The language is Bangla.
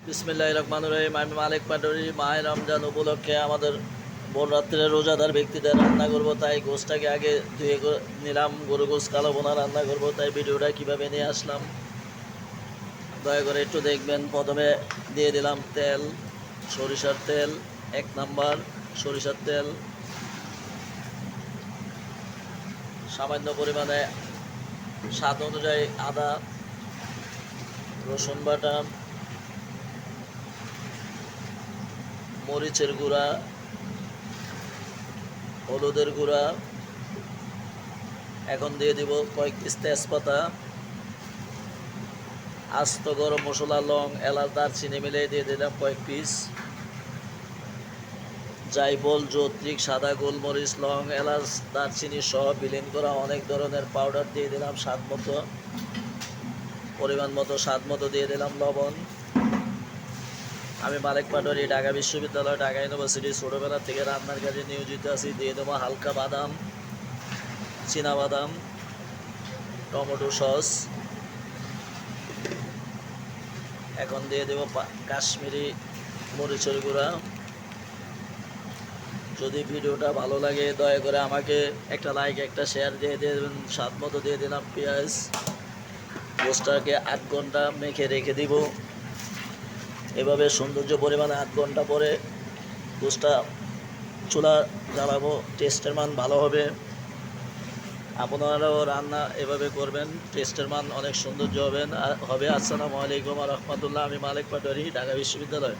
বিসমিল্লাহির রহমানির রহিম। আমি মালিক পাটোয়ারি। মাহে রমজান উপলক্ষে আমাদের ভোর রাত্রে রোজাদার ব্যক্তিদের রান্না করব, তাই গোশটাকে আগে ধুয়ে নিলাম। গরু গোশ কালো বোনা রান্না করব, তাই ভিডিওটা কীভাবে নিয়ে আসলাম দয়া করে একটু দেখবেন। প্রথমে দিয়ে দিলাম তেল, সরিষার তেল, 1 নাম্বার সরিষার তেল, সামান্য পরিমাণে স্বাদ অনুযায়ী আদা রসুন বাটা, মরিচের গুঁড়া, হলুদের গুঁড়া। এখন দিয়ে দিব কয়েক পিস তেজপাতা, আস্ত গরম মশলা, লং, এলাচ, দারচিনি মিলিয়ে দিয়ে দিলাম কয়েক পিস। জায়ফল, জয়ত্রী, সাদা গোলমরিচ, লং, এলাচ, দারচিনি সহ বিলীন করা অনেক ধরনের পাউডার দিয়ে দিলাম স্বাদ মতো। পরিমাণ মতো স্বাদ মতো দিয়ে দিলাম লবণ। আমি মালিক পাটোয়ারি, ঢাকা বিশ্ববিদ্যালয়, ঢাকা ইউনিভার্সিটি, ছোটোবেলা থেকে রান্নার কাজে নিয়োজিত আছি। দিয়ে দেবো হালকা বাদাম, চীনাবাদাম, টমেটো সস। এখন দিয়ে দেবো কাশ্মীরি মরিচের গুঁড়া। যদি ভিডিওটা ভালো লাগে দয়া করে আমাকে একটা লাইক, একটা শেয়ার দিয়ে দেবেন। স্বাদ মতো দিয়ে দিলাম পেঁয়াজ। গোশটাকে 8 ঘন্টা মেখে রেখে দিব। এভাবে সৌন্দর্য পরিমাণে 8 ঘন্টা পরে গোশটা চুলা জ্বালাবো, টেস্টের মান ভালো হবে। আপনারাও রান্না এভাবে করবেন, টেস্টের মান অনেক সৌন্দর্য হবে। আসসালামু আলাইকুম ওয়া রাহমাতুল্লাহ। আমি মালিক পাটোয়ারি, ঢাকা বিশ্ববিদ্যালয়।